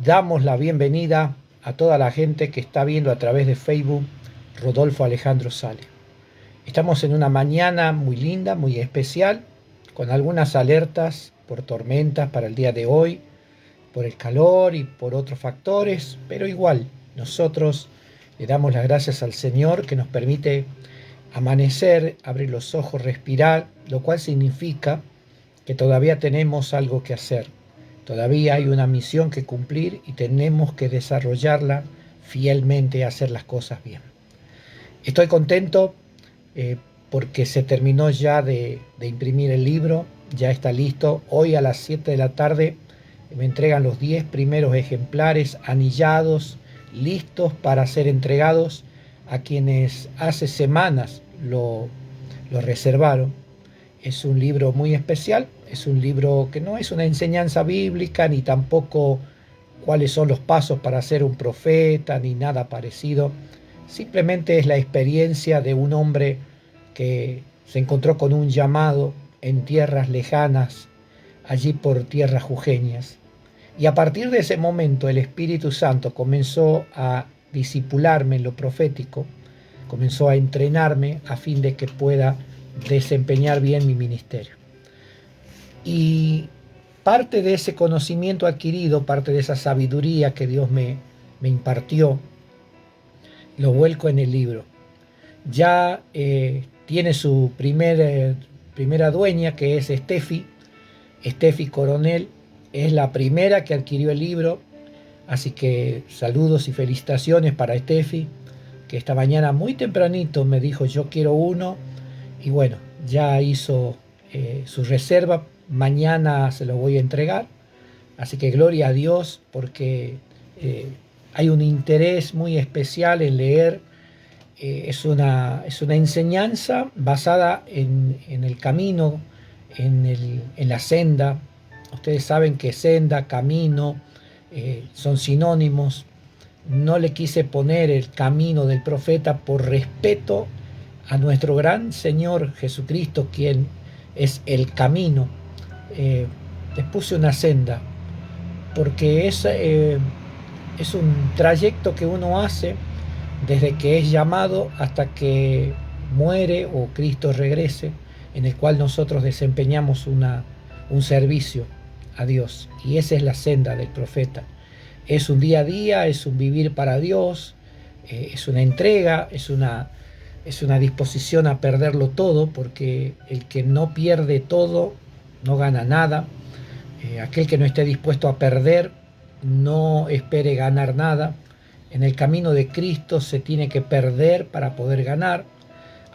Damos la bienvenida a toda la gente que está viendo a través de Facebook Rodolfo Alejandro Sale. Estamos en una mañana muy linda, muy especial, con algunas alertas por tormentas para el día de hoy, por el calor y por otros factores, pero igual nosotros le damos las gracias al Señor que nos permite amanecer, abrir los ojos, respirar, lo cual significa que todavía tenemos algo que hacer. Todavía hay una misión que cumplir y tenemos que desarrollarla fielmente, hacer las cosas bien. Estoy contento porque se terminó ya de imprimir el libro, ya está listo. Hoy a las 7 de la tarde me entregan los 10 primeros ejemplares anillados, listos para ser entregados a quienes hace semanas lo reservaron. Es un libro muy especial, es un libro que no es una enseñanza bíblica, ni tampoco cuáles son los pasos para ser un profeta, ni nada parecido. Simplemente es la experiencia de un hombre que se encontró con un llamado en tierras lejanas, allí por tierras jujeñas. Y a partir de ese momento el Espíritu Santo comenzó a discipularme en lo profético, comenzó a entrenarme a fin de que pueda desempeñar bien mi ministerio. Y parte de ese conocimiento adquirido, parte de esa sabiduría que Dios me impartió, lo vuelco en el libro. Ya tiene su primera dueña, que es Steffi Coronel, es la primera que adquirió el libro, así que saludos y felicitaciones para Steffi, que esta mañana muy tempranito me dijo yo quiero uno, y bueno, ya hizo su reserva, mañana se lo voy a entregar, así que gloria a Dios porque hay un interés muy especial en leer. Es una enseñanza basada en el camino, en la senda. Ustedes saben que senda, camino, son sinónimos. No le quise poner el camino del profeta por respeto a nuestro gran Señor Jesucristo, quien es el camino. Les puse una senda, porque es un trayecto que uno hace desde que es llamado hasta que muere o Cristo regrese, en el cual nosotros desempeñamos un servicio a Dios. Y esa es la senda del profeta. Es un día a día, es un vivir para Dios, es una entrega, es una disposición a perderlo todo, porque el que no pierde todo no gana nada. Aquel que no esté dispuesto a perder no espere ganar nada. En el camino de Cristo se tiene que perder para poder ganar.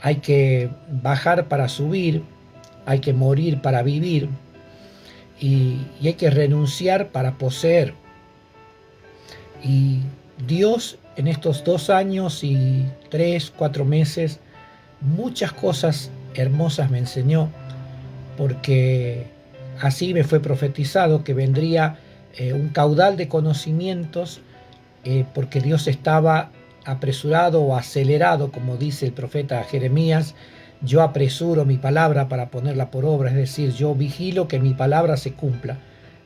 Hay que bajar para subir, hay que morir para vivir y hay que renunciar para poseer. Y Dios en estos 2 años y 3, 4 meses, muchas cosas hermosas me enseñó, porque así me fue profetizado que vendría un caudal de conocimientos, porque Dios estaba apresurado o acelerado, como dice el profeta Jeremías. Yo apresuro mi palabra para ponerla por obra, es decir, yo vigilo que mi palabra se cumpla.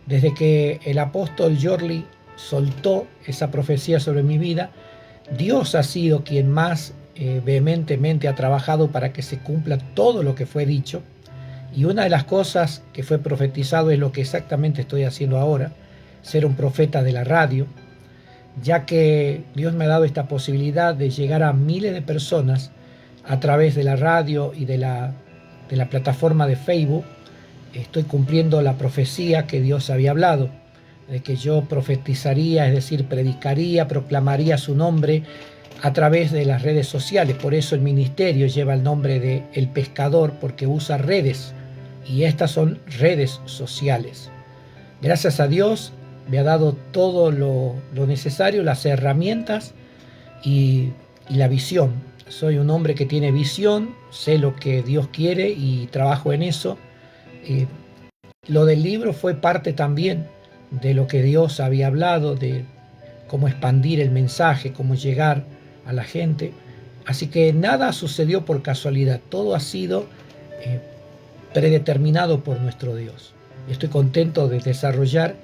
Desde que el apóstol Jorli soltó esa profecía sobre mi vida, Dios ha sido quien más vehementemente ha trabajado para que se cumpla todo lo que fue dicho. Y una de las cosas que fue profetizado es lo que exactamente estoy haciendo ahora, ser un profeta de la radio, ya que Dios me ha dado esta posibilidad de llegar a miles de personas a través de la radio y de la plataforma de Facebook. Estoy cumpliendo la profecía que Dios había hablado, de que yo profetizaría, es decir, predicaría, proclamaría su nombre a través de las redes sociales. Por eso el ministerio lleva el nombre de El Pescador, porque usa redes, y estas son redes sociales. Gracias a Dios me ha dado todo lo necesario, las herramientas y la visión. Soy un hombre que tiene visión, sé lo que Dios quiere y trabajo en eso. Lo del libro fue parte también de lo que Dios había hablado, de cómo expandir el mensaje, cómo llegar a la gente. Así que nada sucedió por casualidad, todo ha sido predeterminado por nuestro Dios. Estoy contento de desarrollar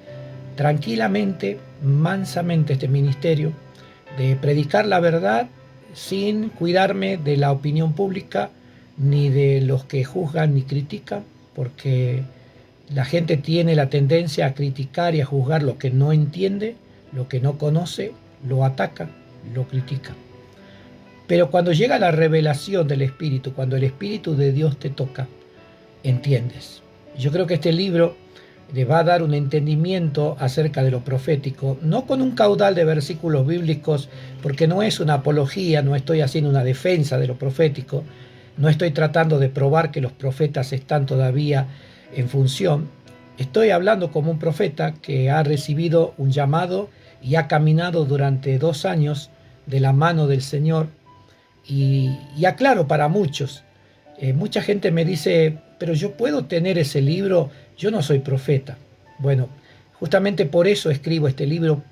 tranquilamente mansamente este ministerio de predicar la verdad sin cuidarme de la opinión pública ni de los que juzgan ni critican, porque la gente tiene la tendencia a criticar y a juzgar lo que no entiende, lo que no conoce, lo ataca, lo critica. Pero cuando llega la revelación del Espíritu, cuando el Espíritu de Dios te toca, entiendes. Yo creo que este libro le va a dar un entendimiento acerca de lo profético, no con un caudal de versículos bíblicos, porque no es una apología, no estoy haciendo una defensa de lo profético, no estoy tratando de probar que los profetas están todavía en función. Estoy hablando como un profeta que ha recibido un llamado y ha caminado durante 2 años de la mano del Señor. Y aclaro para muchos, mucha gente me dice, pero yo puedo tener ese libro, yo no soy profeta. Bueno, justamente por eso escribo este libro,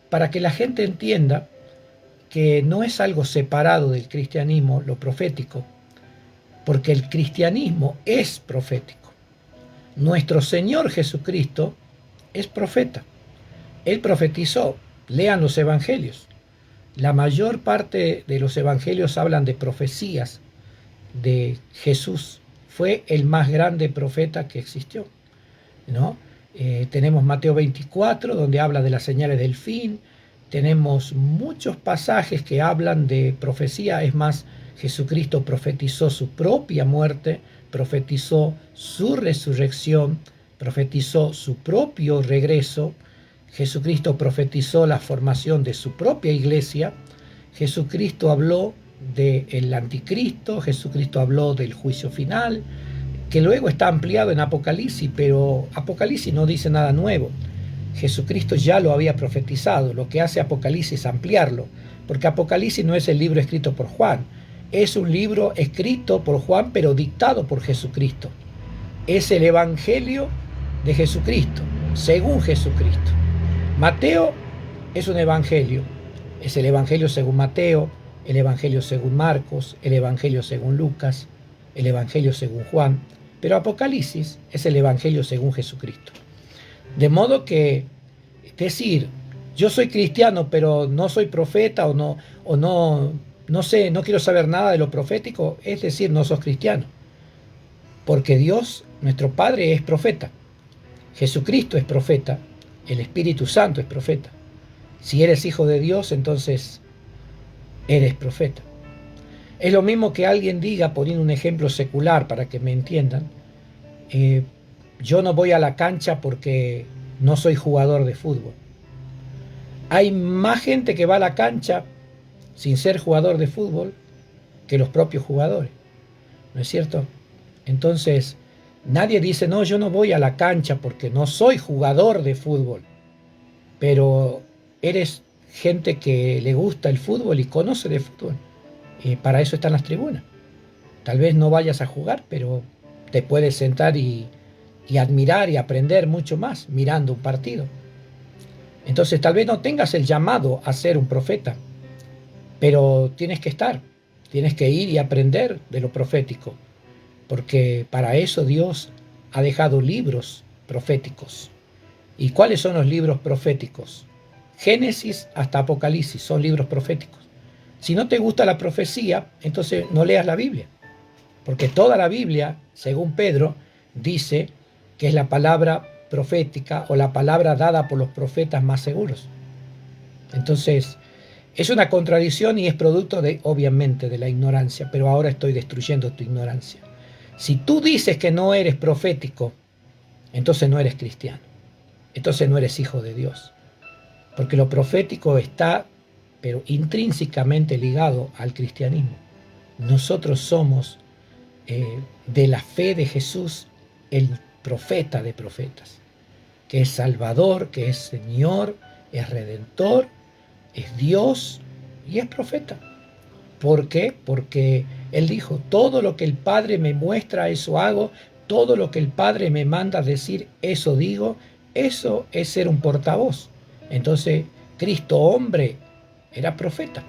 para que la gente entienda que no es algo separado del cristianismo, lo profético, porque el cristianismo es profético. Nuestro Señor Jesucristo es profeta. Él profetizó, lean los evangelios. La mayor parte de los evangelios hablan de profecías de Jesús. Fue el más grande profeta que existió, ¿no? Tenemos Mateo 24, donde habla de las señales del fin. Tenemos muchos pasajes que hablan de profecía. Es más, Jesucristo profetizó su propia muerte, profetizó su resurrección, profetizó su propio regreso. Jesucristo profetizó la formación de su propia iglesia. Jesucristo habló del anticristo, Jesucristo habló del juicio final, que luego está ampliado en Apocalipsis, pero Apocalipsis no dice nada nuevo. Jesucristo ya lo había profetizado. Lo que hace Apocalipsis es ampliarlo, porque Apocalipsis no es el libro escrito por Juan, es un libro escrito por Juan, pero dictado por Jesucristo. Es el Evangelio de Jesucristo, según Jesucristo. Mateo es un evangelio, es el Evangelio según Mateo, el Evangelio según Marcos, el Evangelio según Lucas, el Evangelio según Juan, pero Apocalipsis es el Evangelio según Jesucristo. De modo que decir, yo soy cristiano, pero no soy profeta no sé, no quiero saber nada de lo profético, es decir, no sos cristiano. Porque Dios, nuestro Padre, es profeta. Jesucristo es profeta. El Espíritu Santo es profeta. Si eres hijo de Dios, entonces eres profeta. Es lo mismo que alguien diga, poniendo un ejemplo secular para que me entiendan, yo no voy a la cancha porque no soy jugador de fútbol. Hay más gente que va a la cancha sin ser jugador de fútbol que los propios jugadores, ¿no es cierto? Entonces, nadie dice, no, yo no voy a la cancha porque no soy jugador de fútbol, pero eres gente que le gusta el fútbol y conoce de fútbol. Para eso están las tribunas. Tal vez no vayas a jugar, pero te puedes sentar y admirar y aprender mucho más mirando un partido. Entonces tal vez no tengas el llamado a ser un profeta, pero tienes que estar, tienes que ir y aprender de lo profético, porque para eso Dios ha dejado libros proféticos. ¿Y cuáles son los libros proféticos? Génesis hasta Apocalipsis son libros proféticos. Si no te gusta la profecía, entonces no leas la Biblia, porque toda la Biblia, según Pedro, dice que es la palabra profética o la palabra dada por los profetas más seguros. Entonces, es una contradicción y es producto de, obviamente, de la ignorancia, pero ahora estoy destruyendo tu ignorancia. Si tú dices que no eres profético, entonces no eres cristiano, entonces no eres hijo de Dios, porque lo profético está, pero intrínsecamente ligado al cristianismo. Nosotros somos de la fe de Jesús, el profeta de profetas, que es Salvador, que es Señor, es Redentor, es Dios y es profeta. ¿Por qué? Porque Él dijo, todo lo que el Padre me muestra, eso hago, todo lo que el Padre me manda decir, eso digo. Eso es ser un portavoz. Entonces, Cristo hombre era profeta,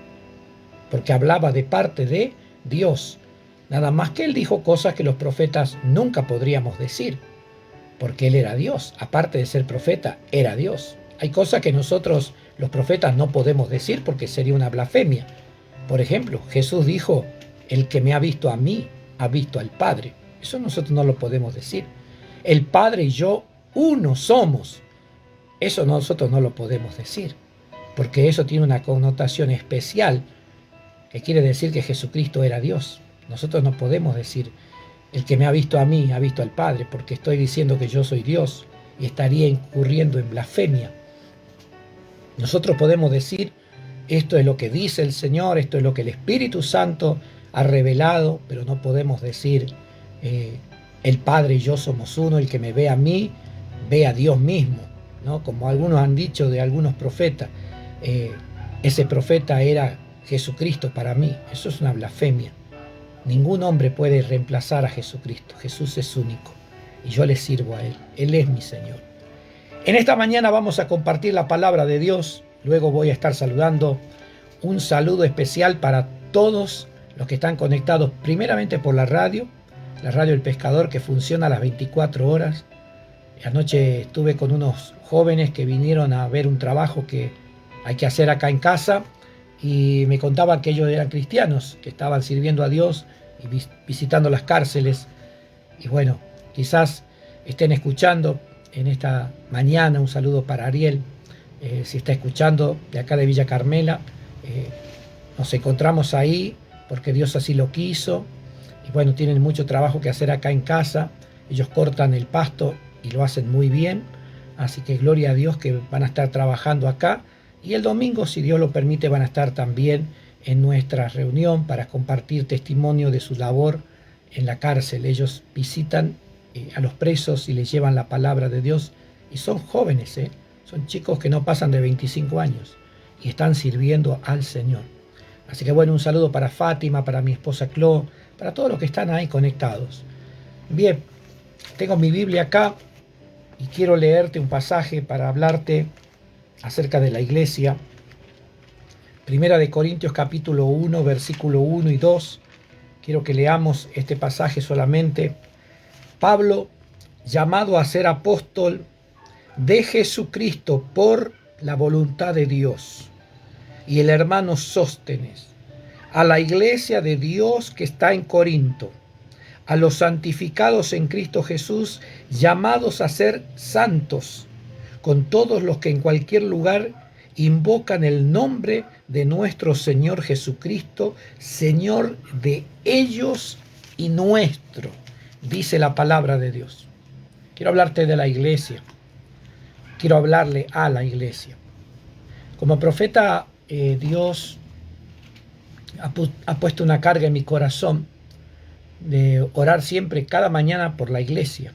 porque hablaba de parte de Dios. Nada más que Él dijo cosas que los profetas nunca podríamos decir, porque Él era Dios. Aparte de ser profeta, era Dios. Hay cosas que nosotros, los profetas, no podemos decir porque sería una blasfemia. Por ejemplo, Jesús dijo, el que me ha visto a mí, ha visto al Padre. Eso nosotros no lo podemos decir. El Padre y yo, uno somos. Eso nosotros no lo podemos decir, porque eso tiene una connotación especial, que quiere decir que Jesucristo era Dios. Nosotros no podemos decir, el que me ha visto a mí, ha visto al Padre, porque estoy diciendo que yo soy Dios y estaría incurriendo en blasfemia. Nosotros podemos decir, esto es lo que dice el Señor, esto es lo que el Espíritu Santo ha revelado, pero no podemos decir, el Padre y yo somos uno, el que me ve a mí, ve a Dios mismo, ¿no? Como algunos han dicho de algunos profetas, ese profeta era Jesucristo para mí. Eso es una blasfemia. Ningún hombre puede reemplazar a Jesucristo. Jesús es único y yo le sirvo a Él. Él es mi Señor. En esta mañana vamos a compartir la palabra de Dios. Luego voy a estar saludando. Un saludo especial para todos los que están conectados primeramente por la radio El Pescador, que funciona a las 24 horas. Anoche estuve con unos jóvenes que vinieron a ver un trabajo que hay que hacer acá en casa y me contaban que ellos eran cristianos, que estaban sirviendo a Dios y visitando las cárceles. Y bueno, quizás estén escuchando en esta mañana. Un saludo para Ariel, si está escuchando de acá de Villa Carmela. Nos encontramos ahí porque Dios así lo quiso. Y bueno, tienen mucho trabajo que hacer acá en casa. Ellos cortan el pasto y lo hacen muy bien. Así que gloria a Dios que van a estar trabajando acá. Y el domingo, si Dios lo permite, van a estar también en nuestra reunión para compartir testimonio de su labor en la cárcel. Ellos visitan a los presos y les llevan la palabra de Dios. Y son jóvenes, son chicos que no pasan de 25 años y están sirviendo al Señor. Así que bueno, un saludo para Fátima, para mi esposa Clo, para todos los que están ahí conectados. Bien, tengo mi Biblia acá y quiero leerte un pasaje para hablarte acerca de la iglesia. Primera de Corintios capítulo 1, versículo 1 y 2. Quiero que leamos este pasaje solamente. Pablo, llamado a ser apóstol de Jesucristo por la voluntad de Dios, y el hermano Sóstenes, a la iglesia de Dios que está en Corinto, a los santificados en Cristo Jesús, llamados a ser santos, con todos los que en cualquier lugar invocan el nombre de nuestro Señor Jesucristo, Señor de ellos y nuestro, dice la palabra de Dios. Quiero hablarte de la iglesia. Quiero hablarle a la iglesia. Como profeta, Dios ha puesto una carga en mi corazón de orar siempre, cada mañana, por la iglesia.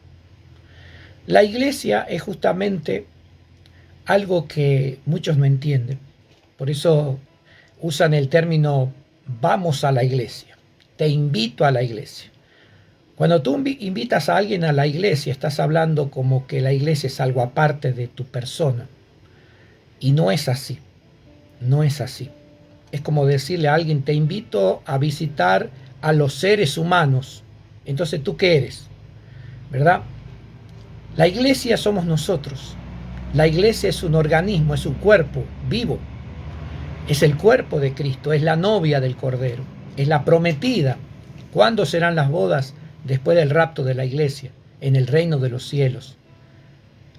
La iglesia es justamente algo que muchos no entienden. Por eso usan el término vamos a la iglesia, te invito a la iglesia. Cuando tú invitas a alguien a la iglesia, estás hablando como que la iglesia es algo aparte de tu persona. Y no es así. No es así. Es como decirle a alguien, te invito a visitar a los seres humanos. Entonces, ¿tú qué eres? ¿Verdad? La iglesia somos nosotros. La iglesia es un organismo, es un cuerpo vivo. Es el cuerpo de Cristo, es la novia del Cordero, es la prometida. ¿Cuándo serán las bodas? Después del rapto de la iglesia, en el reino de los cielos.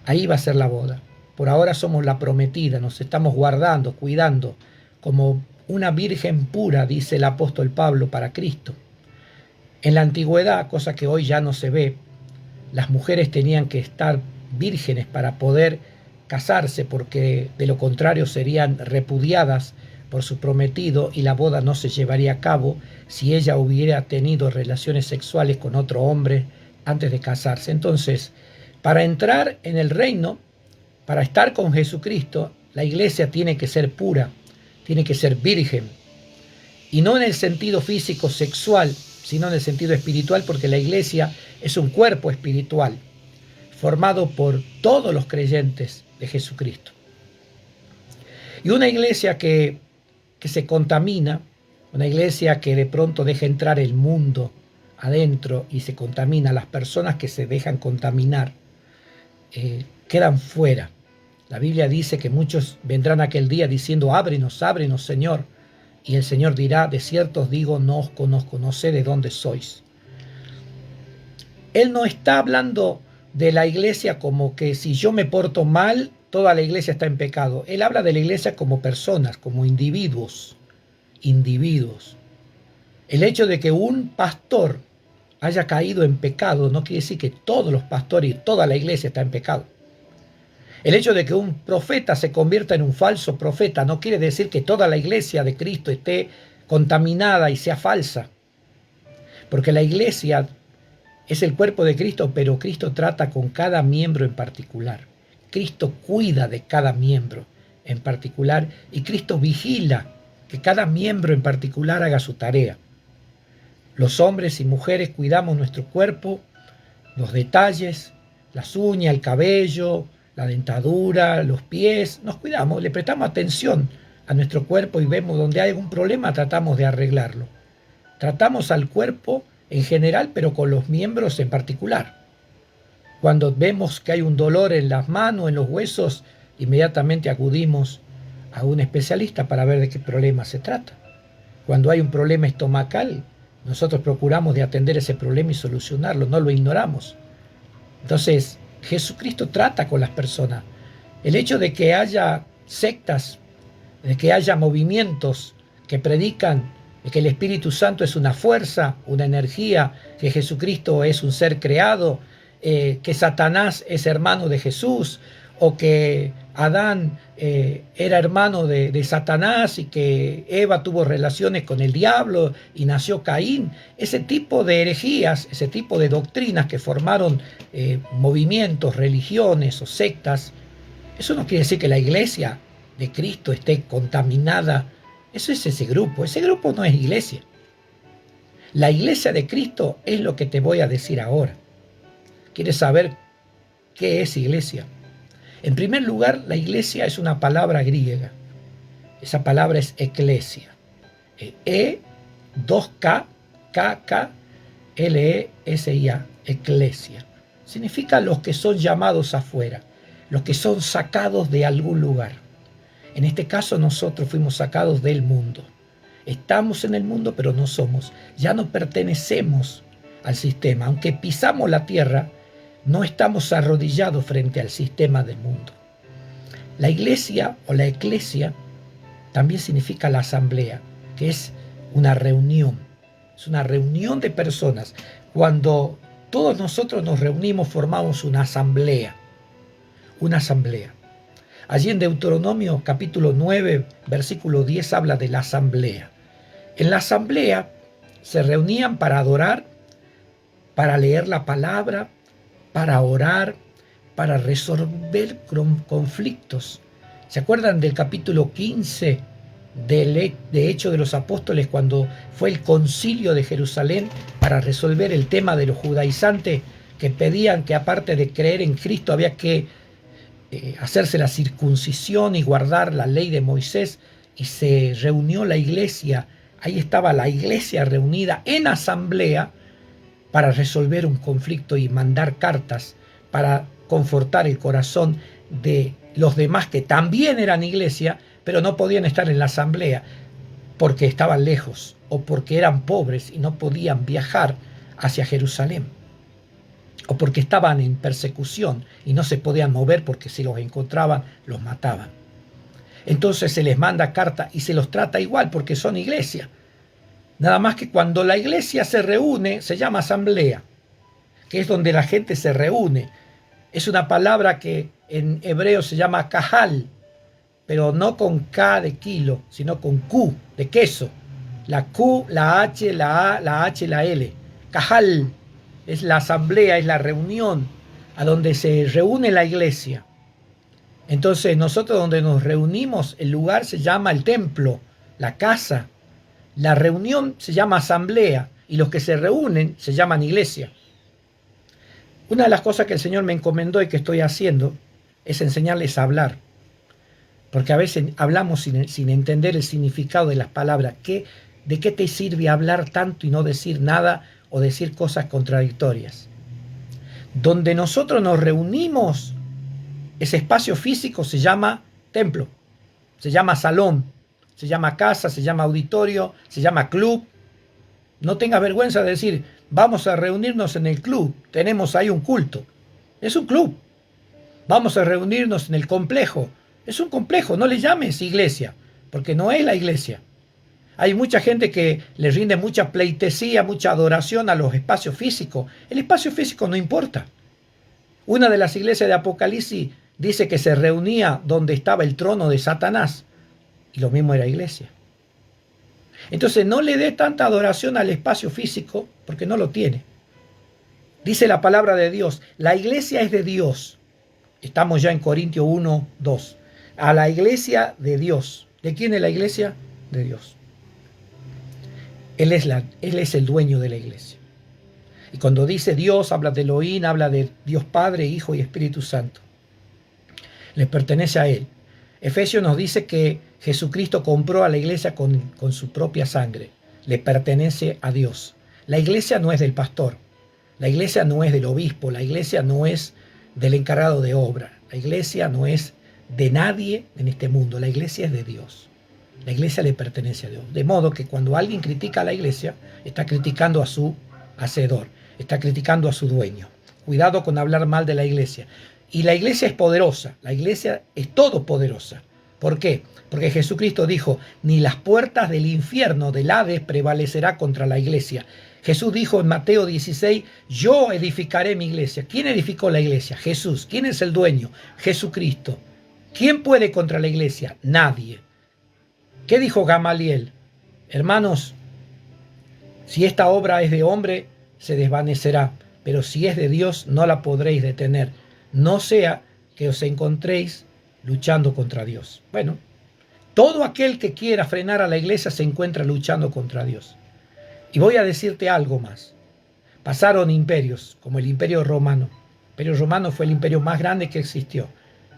Ahí va a ser la boda. Por ahora somos la prometida, nos estamos guardando, cuidando, como una virgen pura, dice el apóstol Pablo, para Cristo. En la antigüedad, cosa que hoy ya no se ve, las mujeres tenían que estar vírgenes para poder casarse, porque de lo contrario serían repudiadas por su prometido y la boda no se llevaría a cabo si ella hubiera tenido relaciones sexuales con otro hombre antes de casarse. Entonces, para entrar en el reino, para estar con Jesucristo, la iglesia tiene que ser pura, tiene que ser virgen. Y no en el sentido físico sexual, sino en el sentido espiritual, porque la iglesia es un cuerpo espiritual formado por todos los creyentes de Jesucristo. Y una iglesia que se contamina, una iglesia que de pronto deja entrar el mundo adentro y se contamina, las personas que se dejan contaminar quedan fuera. La Biblia dice que muchos vendrán aquel día diciendo, ábrenos, ábrenos, Señor. Y el Señor dirá, de cierto os digo, no os conozco, no sé de dónde sois. Él no está hablando de la iglesia como que si yo me porto mal, toda la iglesia está en pecado. Él habla de la iglesia como personas, como individuos. Individuos. El hecho de que un pastor haya caído en pecado no quiere decir que todos los pastores y toda la iglesia está en pecado. El hecho de que un profeta se convierta en un falso profeta no quiere decir que toda la iglesia de Cristo esté contaminada y sea falsa. Porque la iglesia es el cuerpo de Cristo, pero Cristo trata con cada miembro en particular. Cristo cuida de cada miembro en particular y Cristo vigila que cada miembro en particular haga su tarea. Los hombres y mujeres cuidamos nuestro cuerpo, los detalles, las uñas, el cabello, la dentadura, los pies, nos cuidamos, le prestamos atención a nuestro cuerpo y vemos donde hay algún problema, tratamos de arreglarlo. Tratamos al cuerpo en general, pero con los miembros en particular. Cuando vemos que hay un dolor en las manos, en los huesos, inmediatamente acudimos a un especialista para ver de qué problema se trata. Cuando hay un problema estomacal, nosotros procuramos de atender ese problema y solucionarlo, no lo ignoramos. Entonces, Jesucristo trata con las personas. El hecho de que haya sectas, de que haya movimientos que predican que el Espíritu Santo es una fuerza, una energía, que Jesucristo es un ser creado, que Satanás es hermano de Jesús, o que Adán era hermano de Satanás y que Eva tuvo relaciones con el diablo y nació Caín. Ese tipo de herejías, ese tipo de doctrinas que formaron movimientos, religiones o sectas, eso no quiere decir que la iglesia de Cristo esté contaminada. Eso es ese grupo no es iglesia. La iglesia de Cristo es lo que te voy a decir ahora. ¿Quieres saber qué es iglesia? En primer lugar, la iglesia es una palabra griega. Esa palabra es eclesia. E2K, K, L-E-S-I-A, eclesia. Significa los que son llamados afuera, los que son sacados de algún lugar. En este caso nosotros fuimos sacados del mundo. Estamos en el mundo, pero no somos. Ya no pertenecemos al sistema. Aunque pisamos la tierra, no estamos arrodillados frente al sistema del mundo. La iglesia o la eclesia también significa la asamblea, que es una reunión. Es una reunión de personas. Cuando todos nosotros nos reunimos, formamos una asamblea. Una asamblea. Allí en Deuteronomio capítulo 9, versículo 10 habla de la asamblea. En la asamblea se reunían para adorar, para leer la palabra, para orar, para resolver conflictos. ¿Se acuerdan del capítulo 15 de Hechos de los Apóstoles cuando fue el concilio de Jerusalén para resolver el tema de los judaizantes que pedían que aparte de creer en Cristo había que hacerse la circuncisión y guardar la ley de Moisés? Y se reunió la iglesia, ahí estaba la iglesia reunida en asamblea para resolver un conflicto y mandar cartas para confortar el corazón de los demás que también eran iglesia, pero no podían estar en la asamblea porque estaban lejos o porque eran pobres y no podían viajar hacia Jerusalén, o porque estaban en persecución y no se podían mover porque si los encontraban los mataban. Entonces se les manda carta y se los trata igual porque son iglesia. Nada más que cuando la iglesia se reúne, se llama asamblea, que es donde la gente se reúne. Es una palabra que en hebreo se llama kahal, pero no con K de kilo, sino con Q de queso. La Q, la H, la A, la H, la L. Kahal es la asamblea, es la reunión a donde se reúne la iglesia. Entonces nosotros donde nos reunimos, el lugar se llama el templo, la casa. La reunión se llama asamblea y los que se reúnen se llaman iglesia. Una de las cosas que el Señor me encomendó y que estoy haciendo es enseñarles a hablar. Porque a veces hablamos sin entender el significado de las palabras. ¿De qué te sirve hablar tanto y no decir nada o decir cosas contradictorias? Donde nosotros nos reunimos ese espacio físico se llama templo, se llama salón, se llama casa, se llama auditorio, se llama club. No tengas vergüenza de decir, vamos a reunirnos en el club, tenemos ahí un culto. Es un club. Vamos a reunirnos en el complejo. Es un complejo, no le llames iglesia, porque no es la iglesia. Hay mucha gente que le rinde mucha pleitesía, mucha adoración a los espacios físicos. El espacio físico no importa. Una de las iglesias de Apocalipsis dice que se reunía donde estaba el trono de Satanás. Y lo mismo era iglesia. Entonces no le dé tanta adoración al espacio físico porque no lo tiene. Dice la palabra de Dios, la iglesia es de Dios. Estamos ya en Corintios 1, 2. A la iglesia de Dios. ¿De quién es la iglesia? De Dios. Él es el dueño de la iglesia. Y cuando dice Dios, habla de Elohim, habla de Dios Padre, Hijo y Espíritu Santo. Les pertenece a Él. Efesios nos dice que Jesucristo compró a la iglesia con su propia sangre. Le pertenece a Dios. La iglesia no es del pastor. La iglesia no es del obispo. La iglesia no es del encargado de obra. La iglesia no es de nadie en este mundo. La iglesia es de Dios. La iglesia le pertenece a Dios. De modo que cuando alguien critica a la iglesia, está criticando a su hacedor. Está criticando a su dueño. Cuidado con hablar mal de la iglesia. Y la iglesia es poderosa. La iglesia es todopoderosa. ¿Por qué? Porque Jesucristo dijo, ni las puertas del infierno, del Hades, prevalecerá contra la iglesia. Jesús dijo en Mateo 16, yo edificaré mi iglesia. ¿Quién edificó la iglesia? Jesús. ¿Quién es el dueño? Jesucristo. ¿Quién puede contra la iglesia? Nadie. ¿Qué dijo Gamaliel? Hermanos, si esta obra es de hombre, se desvanecerá, pero si es de Dios, no la podréis detener. No sea que os encontréis luchando contra Dios. Bueno, todo aquel que quiera frenar a la iglesia se encuentra luchando contra Dios. Y voy a decirte algo más. Pasaron imperios, como el Imperio Romano. El Imperio Romano fue el imperio más grande que existió.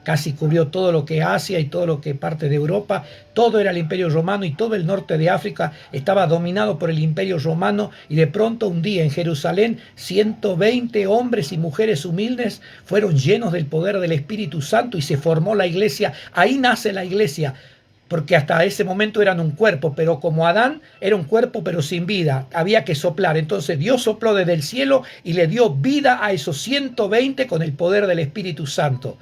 Casi cubrió todo lo que es Asia y todo lo que es parte de Europa. Todo era el Imperio Romano y todo el norte de África estaba dominado por el Imperio Romano. Y de pronto un día en Jerusalén, 120 hombres y mujeres humildes fueron llenos del poder del Espíritu Santo y se formó la iglesia. Ahí nace la iglesia. Porque hasta ese momento eran un cuerpo, pero como Adán era un cuerpo pero sin vida, había que soplar. Entonces Dios sopló desde el cielo y le dio vida a esos 120 con el poder del Espíritu Santo.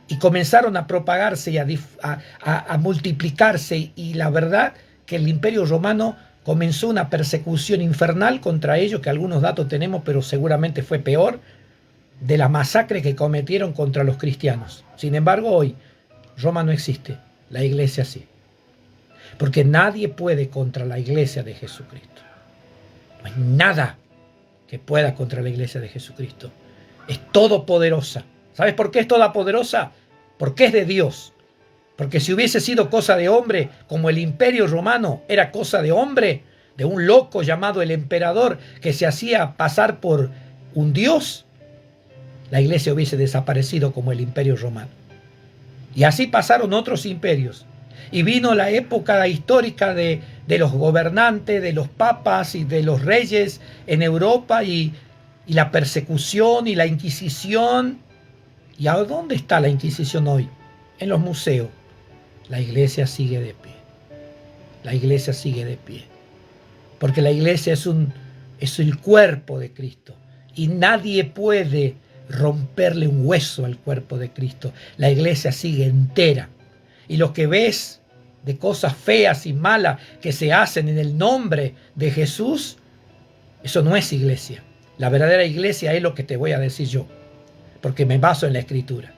Y comenzaron a propagarse y a multiplicarse. Y la verdad que el Imperio Romano comenzó una persecución infernal contra ellos, que algunos datos tenemos, pero seguramente fue peor, de la masacre que cometieron contra los cristianos. Sin embargo, hoy Roma no existe, la iglesia sí. Porque nadie puede contra la iglesia de Jesucristo. No hay nada que pueda contra la iglesia de Jesucristo. Es todopoderosa. ¿Sabes por qué es todopoderosa? Porque es de Dios. Porque si hubiese sido cosa de hombre, como el Imperio Romano era cosa de hombre, de un loco llamado el emperador que se hacía pasar por un dios, la iglesia hubiese desaparecido como el Imperio Romano. Y así pasaron otros imperios. Y vino la época histórica de los gobernantes, de los papas y de los reyes en Europa y la persecución y la Inquisición. ¿Y a dónde está la Inquisición hoy? En los museos. La iglesia sigue de pie. La iglesia sigue de pie. Porque la iglesia es el cuerpo de Cristo. Y nadie puede romperle un hueso al cuerpo de Cristo. La iglesia sigue entera. Y lo que ves de cosas feas y malas que se hacen en el nombre de Jesús, eso no es iglesia. La verdadera iglesia es lo que te voy a decir yo, porque me baso en la Escritura.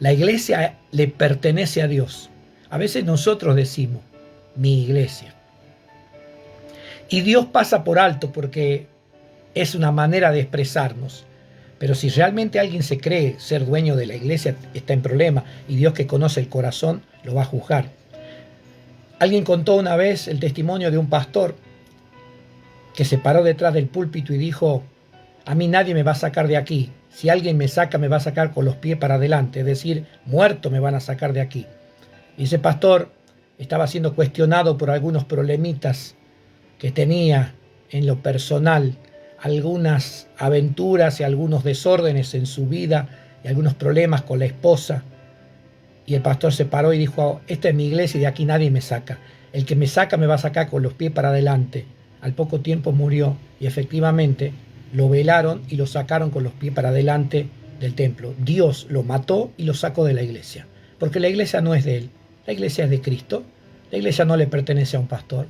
La iglesia le pertenece a Dios. A veces nosotros decimos, mi iglesia. Y Dios pasa por alto porque es una manera de expresarnos. Pero si realmente alguien se cree ser dueño de la iglesia, está en problema. Y Dios, que conoce el corazón, lo va a juzgar. Alguien contó una vez el testimonio de un pastor que se paró detrás del púlpito y dijo, a mí nadie me va a sacar de aquí. Si alguien me saca, me va a sacar con los pies para adelante. Es decir, muerto me van a sacar de aquí. Y ese pastor estaba siendo cuestionado por algunos problemitas que tenía en lo personal, algunas aventuras y algunos desórdenes en su vida y algunos problemas con la esposa. Y el pastor se paró y dijo, esta es mi iglesia y de aquí nadie me saca. El que me saca me va a sacar con los pies para adelante. Al poco tiempo murió y efectivamente lo velaron y lo sacaron con los pies para adelante del templo. Dios lo mató y lo sacó de la iglesia. Porque la iglesia no es de él, la iglesia es de Cristo. La iglesia no le pertenece a un pastor.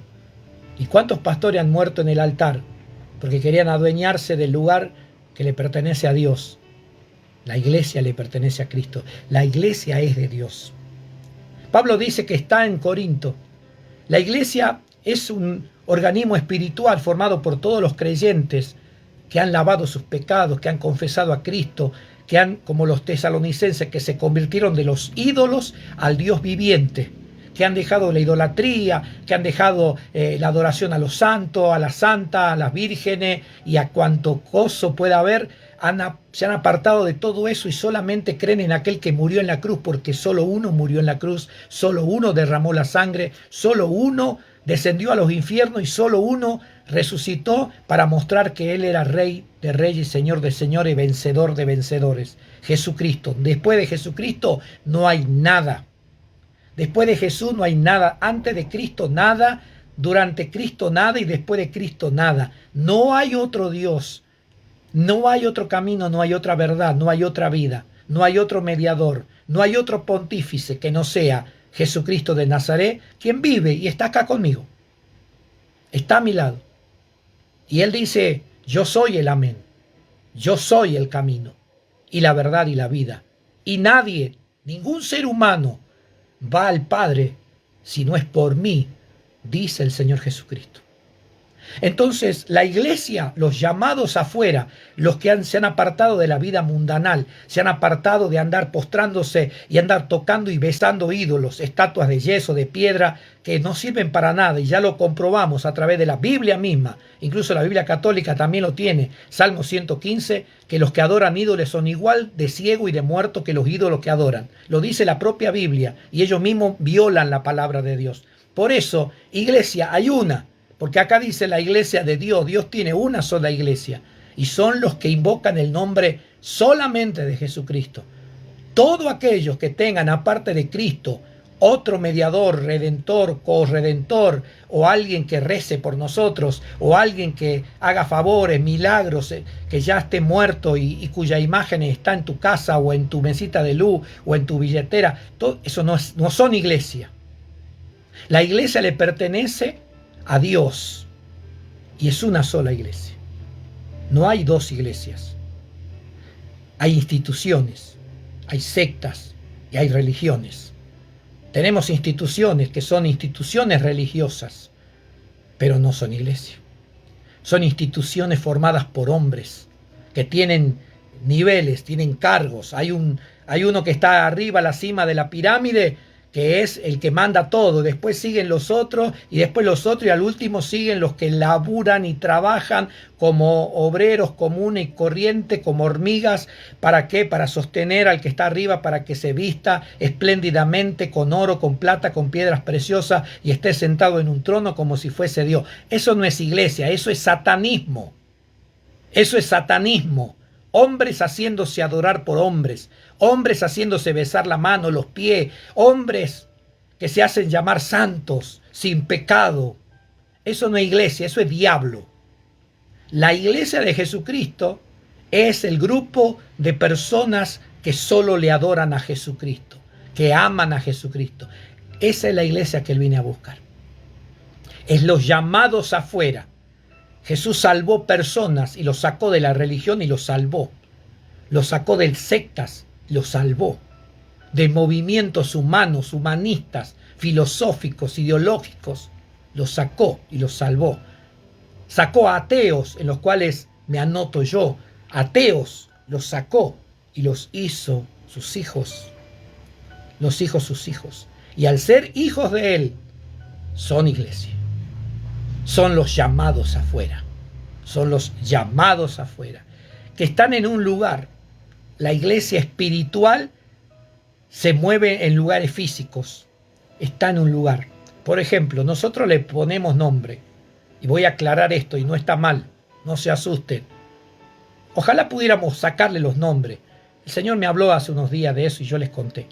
¿Y cuántos pastores han muerto en el altar? Porque querían adueñarse del lugar que le pertenece a Dios. La iglesia le pertenece a Cristo. La iglesia es de Dios. Pablo dice que está en Corinto. La iglesia es un organismo espiritual formado por todos los creyentes que han lavado sus pecados, que han confesado a Cristo, que han, como los tesalonicenses, que se convirtieron de los ídolos al Dios viviente, que han dejado la idolatría, que han dejado la adoración a los santos, a la santa, a las vírgenes y a cuanto coso pueda haber. Se han apartado de todo eso y solamente creen en aquel que murió en la cruz, porque solo uno murió en la cruz, solo uno derramó la sangre, solo uno descendió a los infiernos y solo uno resucitó para mostrar que él era Rey de reyes, Señor de señores y vencedor de vencedores. Jesucristo. Después de Jesucristo no hay nada. Después de Jesús no hay nada. Antes de Cristo nada. Durante Cristo nada y después de Cristo nada. No hay otro Dios. No hay otro camino, no hay otra verdad, no hay otra vida, no hay otro mediador, no hay otro pontífice que no sea Jesucristo de Nazaret, quien vive y está acá conmigo. Está a mi lado. Y él dice, yo soy el amén, yo soy el camino y la verdad y la vida. Y nadie, ningún ser humano va al Padre si no es por mí, dice el Señor Jesucristo. Entonces la iglesia, los llamados afuera, los que se han apartado de la vida mundanal, se han apartado de andar postrándose y andar tocando y besando ídolos, estatuas de yeso, de piedra, que no sirven para nada, y ya lo comprobamos a través de la Biblia misma. Incluso la Biblia católica también lo tiene. Salmo 115, que los que adoran ídolos son igual de ciego y de muerto que los ídolos que adoran. Lo dice la propia Biblia, y ellos mismos violan la palabra de Dios. Por eso, iglesia, hay una. Porque acá dice la iglesia de Dios. Dios tiene una sola iglesia. Y son los que invocan el nombre solamente de Jesucristo. Todos aquellos que tengan aparte de Cristo otro mediador, redentor, corredentor, o alguien que rece por nosotros, o alguien que haga favores, milagros, que ya esté muerto y cuya imagen está en tu casa o en tu mesita de luz o en tu billetera, todo eso no son iglesia. La iglesia le pertenece a Dios y es una sola iglesia. No hay dos iglesias. Hay instituciones, hay sectas y hay religiones. Tenemos instituciones que son instituciones religiosas, pero no son iglesia. Son instituciones formadas por hombres que tienen niveles, tienen cargos. Hay uno que está arriba, a la cima de la pirámide, que es el que manda todo. Después siguen los otros y después los otros y al último siguen los que laburan y trabajan como obreros comunes y corrientes, como hormigas. ¿Para qué? Para sostener al que está arriba, para que se vista espléndidamente con oro, con plata, con piedras preciosas y esté sentado en un trono como si fuese Dios. Eso no es iglesia, eso es satanismo. Eso es satanismo. Hombres haciéndose adorar por hombres, hombres haciéndose besar la mano, los pies, hombres que se hacen llamar santos, sin pecado. Eso no es iglesia, eso es diablo. La iglesia de Jesucristo es el grupo de personas que solo le adoran a Jesucristo, que aman a Jesucristo. Esa es la iglesia que él viene a buscar. Es los llamados afuera. Jesús salvó personas y los sacó de la religión y los salvó. Los sacó de sectas, los salvó. De movimientos humanos, humanistas, filosóficos, ideológicos, los sacó y los salvó. Sacó a ateos, en los cuales me anoto yo. Ateos los sacó y los hizo sus hijos. Los hijos sus hijos. Y al ser hijos de él, son iglesia. Son los llamados afuera. Son los llamados afuera. Que están en un lugar. La iglesia espiritual se mueve en lugares físicos. Está en un lugar. Por ejemplo, nosotros le ponemos nombre. Y voy a aclarar esto y no está mal. No se asusten. Ojalá pudiéramos sacarle los nombres. El Señor me habló hace unos días de eso y yo les conté.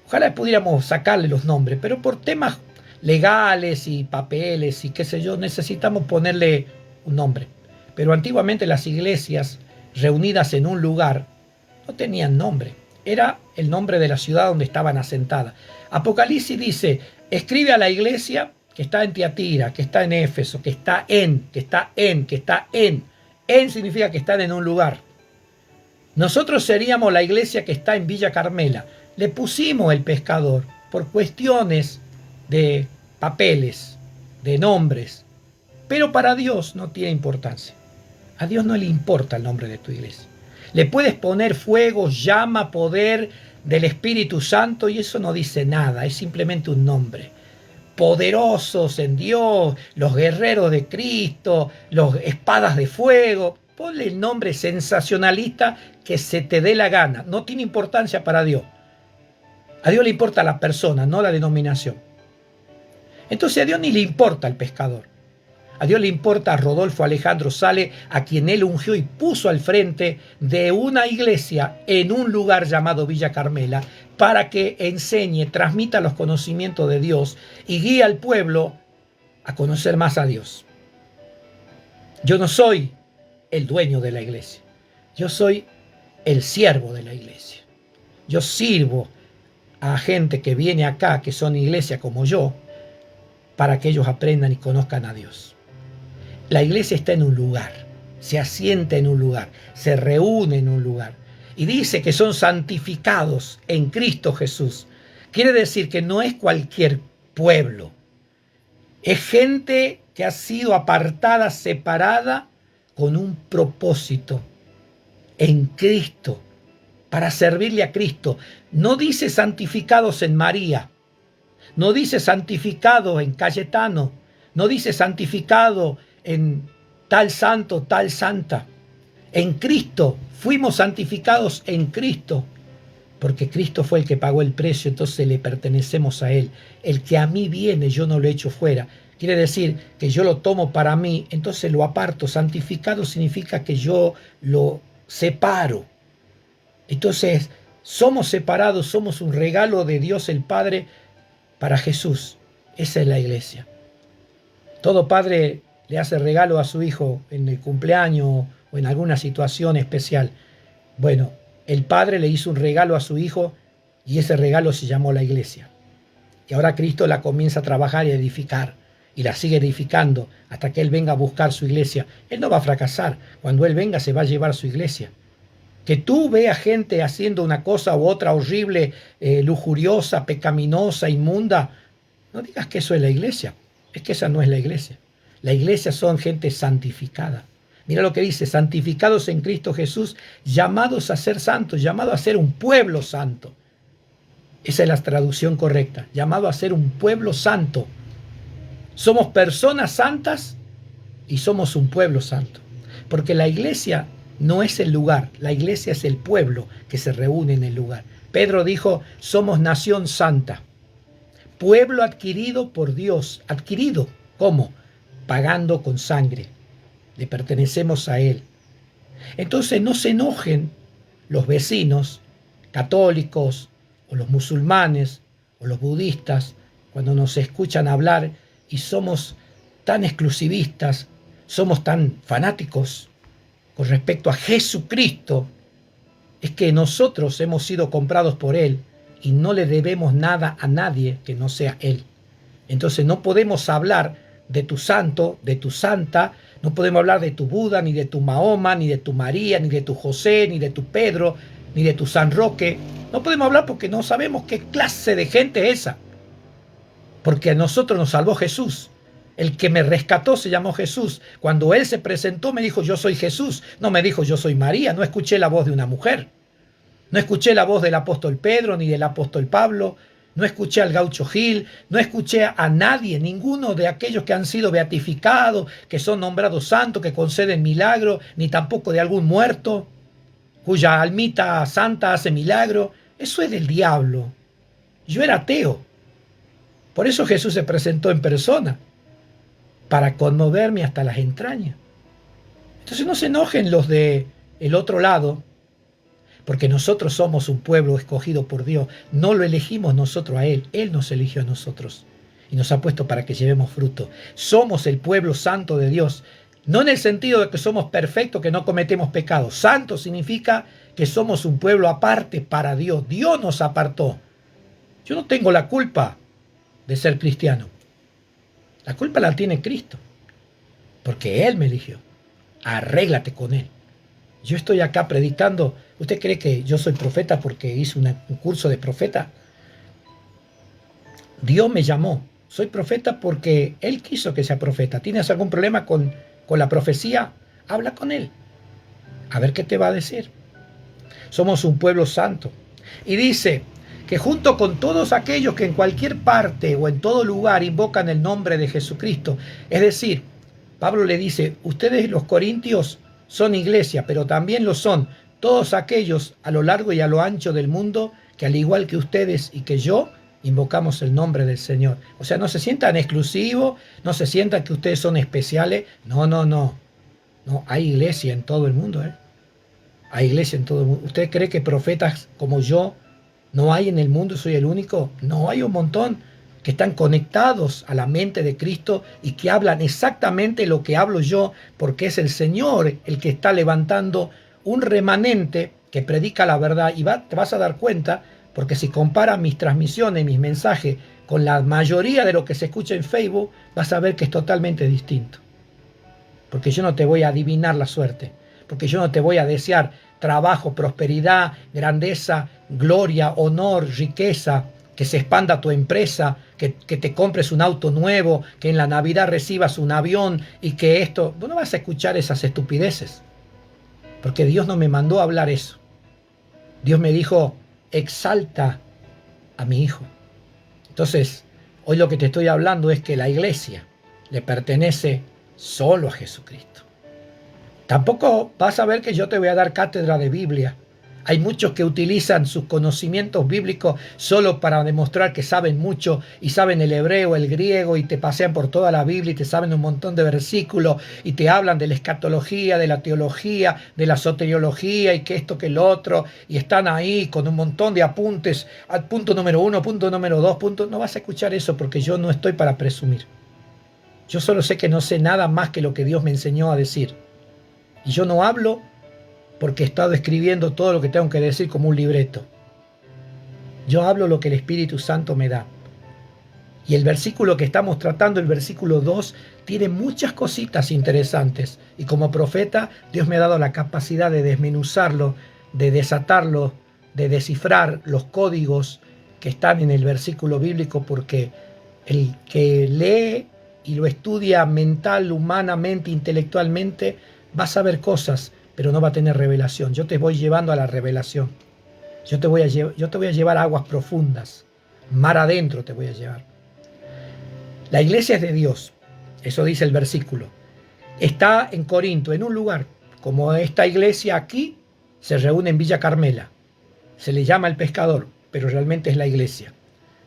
Ojalá pudiéramos sacarle los nombres, pero por temas legales y papeles y qué sé yo, necesitamos ponerle un nombre. Pero antiguamente las iglesias reunidas en un lugar no tenían nombre. Era el nombre de la ciudad donde estaban asentadas. Apocalipsis dice, escribe a la iglesia que está en Tiatira, que está en Éfeso, que está en. En significa que están en un lugar. Nosotros seríamos la iglesia que está en Villa Carmela. Le pusimos el pescador por cuestiones de papeles, de nombres. Pero para Dios no tiene importancia. A Dios no le importa el nombre de tu iglesia. Le puedes poner fuego, llama, poder del Espíritu Santo y eso no dice nada, es simplemente un nombre. Poderosos en Dios, los guerreros de Cristo, los espadas de fuego. Ponle el nombre sensacionalista que se te dé la gana. No tiene importancia para Dios. A Dios le importa la persona, no la denominación. Entonces a Dios ni le importa el pescador. A Dios le importa a Rodolfo Alejandro Sale, a quien él ungió y puso al frente de una iglesia en un lugar llamado Villa Carmela, para que enseñe, transmita los conocimientos de Dios y guíe al pueblo a conocer más a Dios. Yo no soy el dueño de la iglesia. Yo soy el siervo de la iglesia. Yo sirvo a gente que viene acá, que son iglesia como yo, para que ellos aprendan y conozcan a Dios. La iglesia está en un lugar, se asienta en un lugar, se reúne en un lugar. Y dice que son santificados en Cristo Jesús. Quiere decir que no es cualquier pueblo. Es gente que ha sido apartada, separada, con un propósito en Cristo, para servirle a Cristo. No dice santificados en María, no dice santificado en Cayetano, no dice santificado en tal santo, tal santa. En Cristo, fuimos santificados en Cristo, porque Cristo fue el que pagó el precio, entonces le pertenecemos a Él. El que a mí viene, yo no lo echo fuera. Quiere decir que yo lo tomo para mí, entonces lo aparto. Santificado significa que yo lo separo. Entonces, somos separados, somos un regalo de Dios el Padre para Jesús. Esa es la iglesia. Todo padre le hace regalo a su hijo en el cumpleaños o en alguna situación especial. Bueno, el Padre le hizo un regalo a su hijo y ese regalo se llamó la iglesia. Y ahora Cristo la comienza a trabajar y a edificar y la sigue edificando hasta que Él venga a buscar su iglesia. Él no va a fracasar. Cuando Él venga se va a llevar su iglesia. Que tú veas gente haciendo una cosa u otra horrible, lujuriosa, pecaminosa, inmunda, no digas que eso es la iglesia. Es que esa no es la iglesia. La iglesia son gente santificada. Mira lo que dice, santificados en Cristo Jesús, llamados a ser santos, llamados a ser un pueblo santo. Esa es la traducción correcta, llamado a ser un pueblo santo. Somos personas santas y somos un pueblo santo. Porque la iglesia no es el lugar, la iglesia es el pueblo que se reúne en el lugar. Pedro dijo, somos nación santa, pueblo adquirido por Dios. ¿Adquirido? ¿Cómo? Pagando con sangre. Le pertenecemos a Él. Entonces no se enojen los vecinos católicos o los musulmanes o los budistas cuando nos escuchan hablar y somos tan exclusivistas, somos tan fanáticos con respecto a Jesucristo. Es que nosotros hemos sido comprados por Él y no le debemos nada a nadie que no sea Él. Entonces no podemos hablar de tu santo, de tu santa, no podemos hablar de tu Buda, ni de tu Mahoma, ni de tu María, ni de tu José, ni de tu Pedro, ni de tu San Roque. No podemos hablar porque no sabemos qué clase de gente es esa. Porque a nosotros nos salvó Jesús. El que me rescató se llamó Jesús. Cuando Él se presentó me dijo yo soy Jesús. No me dijo yo soy María. No escuché la voz de una mujer. No escuché la voz del apóstol Pedro ni del apóstol Pablo. No escuché al gaucho Gil, no escuché a nadie, ninguno de aquellos que han sido beatificados, que son nombrados santos, que conceden milagros, ni tampoco de algún muerto, cuya almita santa hace milagro. Eso es del diablo. Yo era ateo. Por eso Jesús se presentó en persona, para conmoverme hasta las entrañas. Entonces no se enojen los de el otro lado, porque nosotros somos un pueblo escogido por Dios. No lo elegimos nosotros a Él, Él nos eligió a nosotros y nos ha puesto para que llevemos fruto. Somos el pueblo santo de Dios, no en el sentido de que somos perfectos, que no cometemos pecados. Santo significa que somos un pueblo aparte para Dios. Dios nos apartó. Yo no tengo la culpa de ser cristiano. La culpa la tiene Cristo, porque Él me eligió. Arréglate con Él. Yo estoy acá predicando. ¿Usted cree que yo soy profeta porque hice un curso de profeta? Dios me llamó. Soy profeta porque Él quiso que sea profeta. ¿Tienes algún problema con la profecía? Habla con Él. A ver qué te va a decir. Somos un pueblo santo. Y dice que junto con todos aquellos que en cualquier parte o en todo lugar invocan el nombre de Jesucristo. Es decir, Pablo le dice, ustedes los corintios son iglesia, pero también lo son todos aquellos a lo largo y a lo ancho del mundo que al igual que ustedes y que yo, invocamos el nombre del Señor. O sea, no se sientan exclusivos, no se sientan que ustedes son especiales. No, no, no. No, hay iglesia en todo el mundo, ¿eh? Hay iglesia en todo el mundo. ¿Usted cree que profetas como yo no hay en el mundo? ¿Soy el único? No, hay un montón que están conectados a la mente de Cristo y que hablan exactamente lo que hablo yo, porque es el Señor el que está levantando un remanente que predica la verdad. Y te vas a dar cuenta, porque si comparas mis transmisiones, mis mensajes con la mayoría de lo que se escucha en Facebook, vas a ver que es totalmente distinto. Porque yo no te voy a adivinar la suerte, porque yo no te voy a desear trabajo, prosperidad, grandeza, gloria, honor, riqueza, que se expanda tu empresa, que te compres un auto nuevo, que en la Navidad recibas un avión y que esto... Vos no vas a escuchar esas estupideces, porque Dios no me mandó a hablar eso. Dios me dijo, exalta a mi hijo. Entonces, hoy lo que te estoy hablando es que la iglesia le pertenece solo a Jesucristo. Tampoco vas a ver que yo te voy a dar cátedra de Biblia. Hay muchos que utilizan sus conocimientos bíblicos solo para demostrar que saben mucho y saben el hebreo, el griego y te pasean por toda la Biblia y te saben un montón de versículos y te hablan de la escatología, de la teología, de la soteriología y que esto, que lo otro y están ahí con un montón de apuntes al punto número 1, punto número 2, punto... No vas a escuchar eso porque yo no estoy para presumir. Yo solo sé que no sé nada más que lo que Dios me enseñó a decir. Y yo no hablo porque he estado escribiendo todo lo que tengo que decir como un libreto. Yo hablo lo que el Espíritu Santo me da. Y el versículo que estamos tratando, el versículo 2, tiene muchas cositas interesantes. Y como profeta, Dios me ha dado la capacidad de desmenuzarlo, de desatarlo, de descifrar los códigos que están en el versículo bíblico, porque el que lee y lo estudia mental, humanamente, intelectualmente, va a saber cosas, pero no va a tener revelación. Yo te voy llevando a la revelación. Yo te voy a llevar a aguas profundas. Mar adentro te voy a llevar. La iglesia es de Dios. Eso dice el versículo. Está en Corinto, en un lugar. Como esta iglesia aquí, se reúne en Villa Carmela. Se le llama el pescador, pero realmente es la iglesia.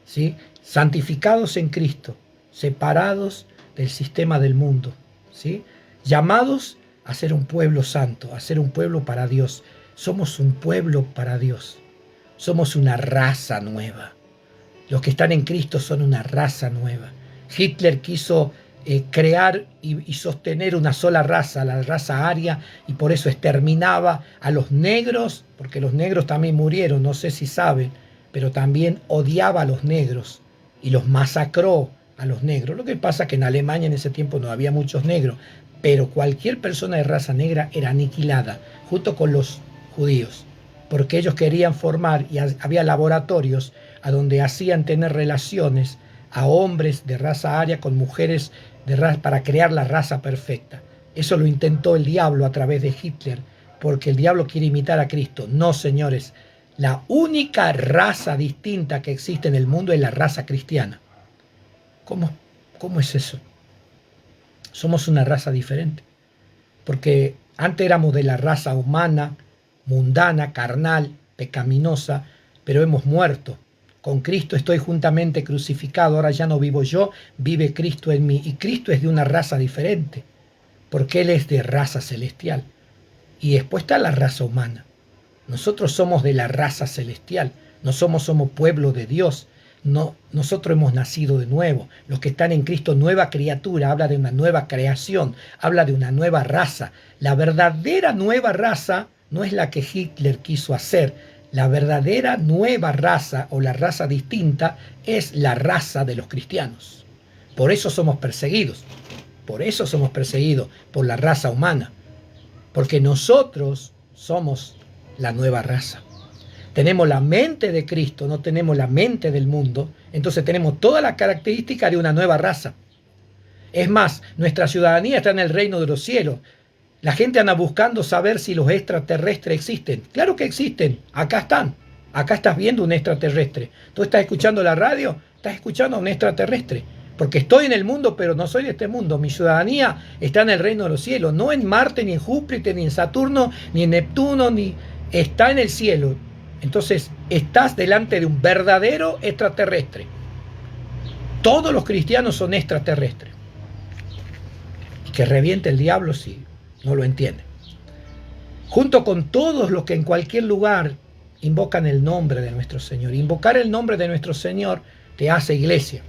¿Sí? Santificados en Cristo. Separados del sistema del mundo. ¿Sí? Llamados a ser un pueblo santo, a ser un pueblo para Dios. Somos un pueblo para Dios. Somos una raza nueva. Los que están en Cristo son una raza nueva. Hitler quiso crear y sostener una sola raza, la raza aria, y por eso exterminaba a los negros, porque los negros también murieron, no sé si saben, pero también odiaba a los negros y los masacró a los negros. Lo que pasa es que en Alemania en ese tiempo no había muchos negros, pero cualquier persona de raza negra era aniquilada, junto con los judíos, porque ellos querían formar, y había laboratorios a donde hacían tener relaciones a hombres de raza aria con mujeres de raza, para crear la raza perfecta. Eso lo intentó el diablo a través de Hitler, porque el diablo quiere imitar a Cristo. No, señores, la única raza distinta que existe en el mundo es la raza cristiana. ¿Cómo es eso? Somos una raza diferente, porque antes éramos de la raza humana, mundana, carnal, pecaminosa, pero hemos muerto. Con Cristo estoy juntamente crucificado, ahora ya no vivo yo, vive Cristo en mí. Y Cristo es de una raza diferente, porque Él es de raza celestial. Y después está la raza humana. Nosotros somos de la raza celestial, no somos pueblo de Dios. No, nosotros hemos nacido de nuevo. Los que están en Cristo, nueva criatura, habla de una nueva creación, habla de una nueva raza. La verdadera nueva raza no es la que Hitler quiso hacer. La verdadera nueva raza o la raza distinta es la raza de los cristianos. Por eso somos perseguidos. Por eso somos perseguidos por la raza humana. Porque nosotros somos la nueva raza. Tenemos la mente de Cristo, no tenemos la mente del mundo. Entonces tenemos toda la característica de una nueva raza. Es más, nuestra ciudadanía está en el reino de los cielos. La gente anda buscando saber si los extraterrestres existen. Claro que existen. Acá están. Acá estás viendo un extraterrestre. Tú estás escuchando la radio, estás escuchando a un extraterrestre. Porque estoy en el mundo, pero no soy de este mundo. Mi ciudadanía está en el reino de los cielos. No en Marte, ni en Júpiter, ni en Saturno, ni en Neptuno, ni... Está en el cielo. Entonces, estás delante de un verdadero extraterrestre. Todos los cristianos son extraterrestres. Y que reviente el diablo si no lo entiende. Junto con todos los que en cualquier lugar invocan el nombre de nuestro Señor. Invocar el nombre de nuestro Señor te hace iglesia.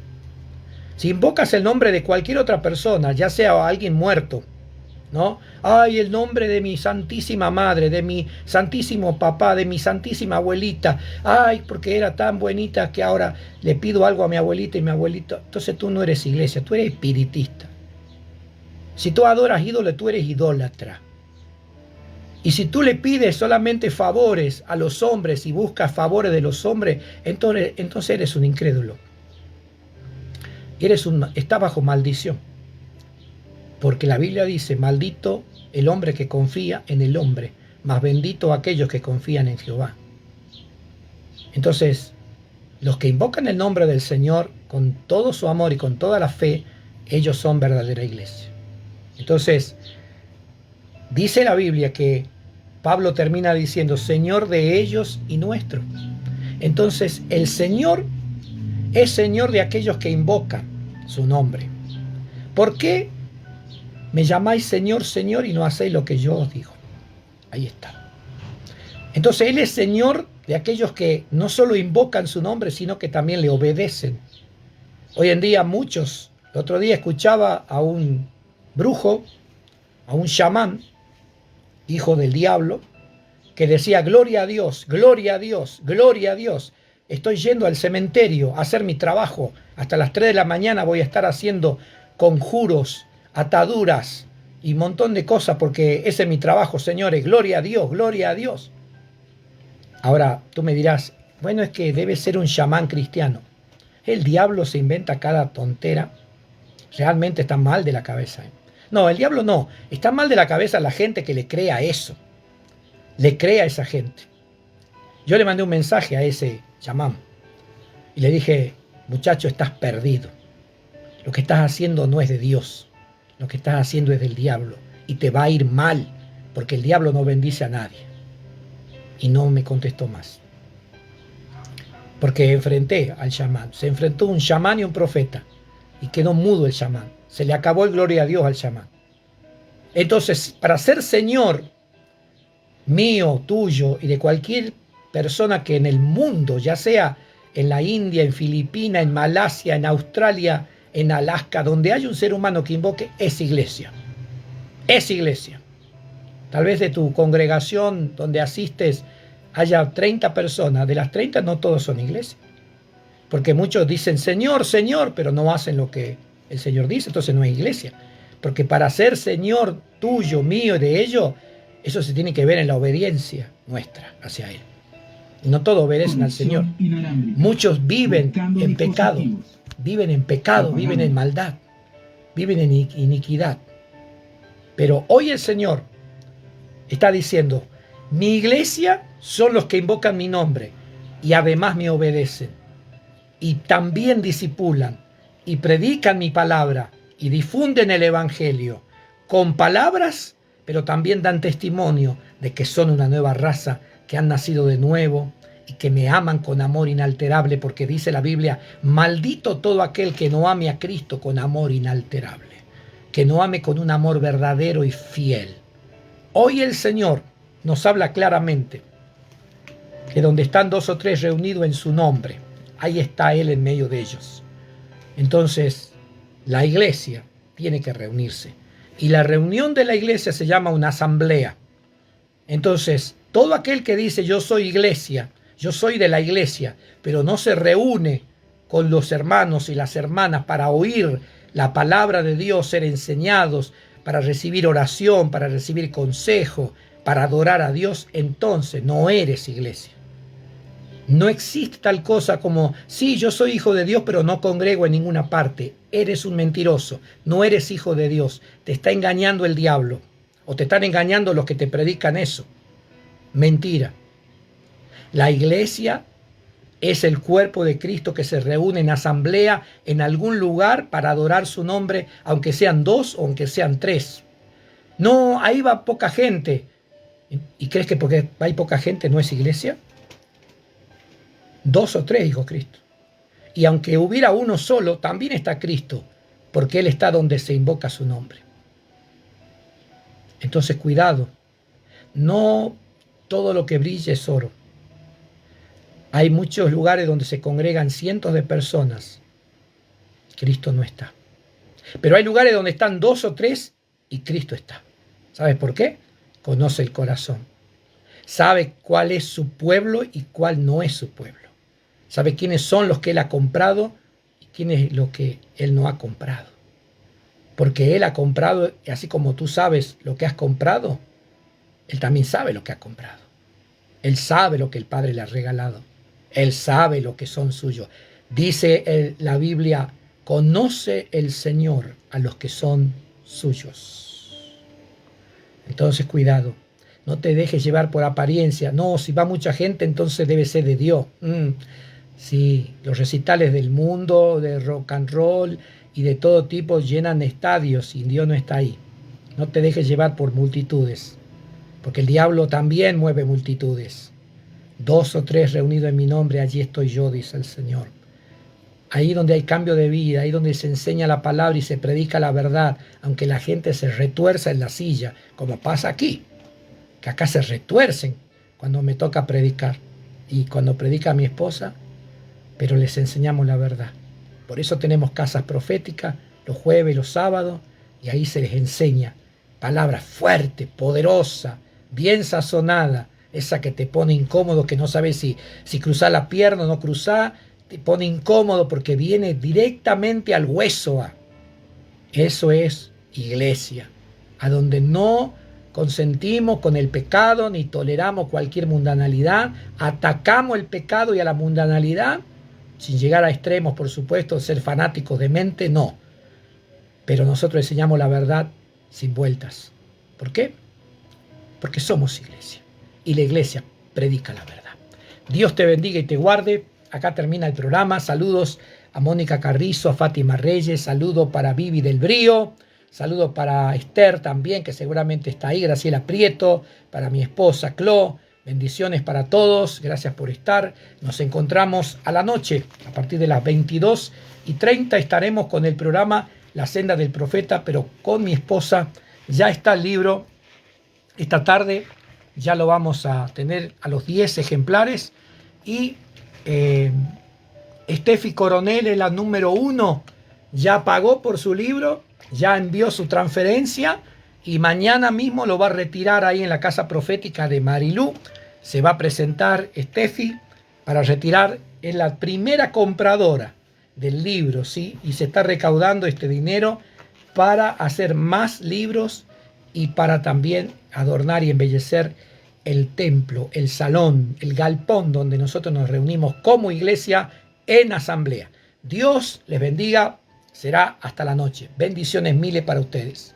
Si invocas el nombre de cualquier otra persona, ya sea alguien muerto, ¿no? Ay, el nombre de mi santísima madre, de mi santísimo papá, de mi santísima abuelita. Ay, porque era tan buenita que ahora le pido algo a mi abuelita y mi abuelito. Entonces tú no eres iglesia, tú eres espiritista. Si tú adoras ídolos, tú eres idólatra. Y si tú le pides solamente favores a los hombres y buscas favores de los hombres, entonces eres un incrédulo. Estás bajo maldición. Porque la Biblia dice, maldito el hombre que confía en el hombre, mas bendito aquellos que confían en Jehová. Entonces, los que invocan el nombre del Señor con todo su amor y con toda la fe, ellos son verdadera iglesia. Entonces, dice la Biblia que Pablo termina diciendo, Señor de ellos y nuestro. Entonces, el Señor es Señor de aquellos que invocan su nombre. ¿Por qué me llamáis Señor, Señor y no hacéis lo que yo os digo? Ahí está. Entonces Él es Señor de aquellos que no solo invocan su nombre, sino que también le obedecen. Hoy en día muchos, el otro día escuchaba a un brujo, a un chamán, hijo del diablo, que decía, gloria a Dios, gloria a Dios, gloria a Dios. Estoy yendo al cementerio a hacer mi trabajo. Hasta las 3 de la mañana voy a estar haciendo conjuros, ataduras y un montón de cosas porque ese es mi trabajo, señores. Gloria a Dios, gloria a Dios. Ahora, tú me dirás, bueno, es que debe ser un chamán cristiano. El diablo se inventa cada tontera. Realmente está mal de la cabeza. No, el diablo no. Está mal de la cabeza la gente que le crea eso. Le crea a esa gente. Yo le mandé un mensaje a ese chamán y le dije, muchacho, estás perdido. Lo que estás haciendo no es de Dios. Lo que estás haciendo es del diablo. Y te va a ir mal, porque el diablo no bendice a nadie. Y no me contestó más. Porque enfrenté al chamán. Se enfrentó un chamán y un profeta. Y quedó mudo el chamán. Se le acabó el gloria a Dios al chamán. Entonces, para ser Señor mío, tuyo y de cualquier persona que en el mundo, ya sea en la India, en Filipinas, en Malasia, en Australia, en Alaska, donde hay un ser humano que invoque, es iglesia. Es iglesia. Tal vez de tu congregación donde asistes haya 30 personas. De las 30 no todos son iglesia. Porque muchos dicen Señor, Señor, pero no hacen lo que el Señor dice. Entonces no es iglesia. Porque para ser Señor tuyo, mío y de ellos, eso se tiene que ver en la obediencia nuestra hacia Él. Y no todos obedecen al Señor. Muchos viven en pecado. Viven en pecado, viven en maldad, viven en iniquidad. Pero hoy el Señor está diciendo, mi iglesia son los que invocan mi nombre y además me obedecen. Y también discipulan y predican mi palabra y difunden el evangelio con palabras, pero también dan testimonio de que son una nueva raza, que han nacido de nuevo, y que me aman con amor inalterable, porque dice la Biblia, maldito todo aquel que no ame a Cristo con amor inalterable, que no ame con un amor verdadero y fiel. Hoy el Señor nos habla claramente que donde están 2 o 3 reunidos en su nombre, ahí está Él en medio de ellos. Entonces, la iglesia tiene que reunirse. Y la reunión de la iglesia se llama una asamblea. Entonces, todo aquel que dice yo soy iglesia, yo soy de la iglesia, pero no se reúne con los hermanos y las hermanas para oír la palabra de Dios, ser enseñados, para recibir oración, para recibir consejo, para adorar a Dios, entonces no eres iglesia. No existe tal cosa como, sí, yo soy hijo de Dios, pero no congrego en ninguna parte. Eres un mentiroso, no eres hijo de Dios. Te está engañando el diablo, o te están engañando los que te predican eso. Mentira. La iglesia es el cuerpo de Cristo que se reúne en asamblea en algún lugar para adorar su nombre, aunque sean 2 o aunque sean 3. No, ahí va poca gente. ¿Y crees que porque hay poca gente no es iglesia? 2 o 3, dijo Cristo. Y aunque hubiera uno solo, también está Cristo, porque Él está donde se invoca su nombre. Entonces, cuidado. No todo lo que brilla es oro. Hay muchos lugares donde se congregan cientos de personas. Cristo no está. Pero hay lugares donde están 2 o 3 y Cristo está. ¿Sabes por qué? Conoce el corazón. Sabe cuál es su pueblo y cuál no es su pueblo. Sabe quiénes son los que Él ha comprado y quiénes los que Él no ha comprado. Porque Él ha comprado, así como tú sabes lo que has comprado, Él también sabe lo que ha comprado. Él sabe lo que el Padre le ha regalado. Él sabe lo que son suyos. Dice la Biblia, conoce el Señor a los que son suyos. Entonces, cuidado. No te dejes llevar por apariencia. No, si va mucha gente, entonces debe ser de Dios. Sí, los recitales del mundo, de rock and roll y de todo tipo llenan estadios y Dios no está ahí. No te dejes llevar por multitudes, porque el diablo también mueve multitudes. 2 o 3 reunidos en mi nombre, allí estoy yo, dice el Señor. Ahí donde hay cambio de vida, ahí donde se enseña la palabra y se predica la verdad, aunque la gente se retuerza en la silla, como pasa aquí, que acá se retuercen cuando me toca predicar y cuando predica mi esposa, pero les enseñamos la verdad. Por eso tenemos casas proféticas los jueves, los sábados, y ahí se les enseña palabra fuerte, poderosa, bien sazonada, esa que te pone incómodo, que no sabes si cruzar la pierna o no cruzar, te pone incómodo porque viene directamente al hueso. Eso es iglesia, a donde no consentimos con el pecado ni toleramos cualquier mundanalidad, atacamos el pecado y a la mundanalidad, sin llegar a extremos, por supuesto, ser fanáticos de mente, no. Pero nosotros enseñamos la verdad sin vueltas. ¿Por qué? Porque somos iglesia. Y la iglesia predica la verdad. Dios te bendiga y te guarde. Acá termina el programa. Saludos a Mónica Carrizo, a Fátima Reyes. Saludos para Vivi del Brío. Saludos para Esther también, que seguramente está ahí. Graciela Prieto. Para mi esposa Clo. Bendiciones para todos. Gracias por estar. Nos encontramos a la noche. A partir de las 22:30 estaremos con el programa La Senda del Profeta, pero con mi esposa. Ya está el libro. Esta tarde ya lo vamos a tener a los 10 ejemplares. Y Steffi Coronel, la número 1, ya pagó por su libro, ya envió su transferencia y mañana mismo lo va a retirar ahí en la casa profética de Marilú. Se va a presentar Steffi para retirar. Es la primera compradora del libro, ¿sí? Y se está recaudando este dinero para hacer más libros y para también adornar y embellecer el templo, el salón, el galpón donde nosotros nos reunimos como iglesia en asamblea. Dios les bendiga. Será hasta la noche. Bendiciones miles para ustedes.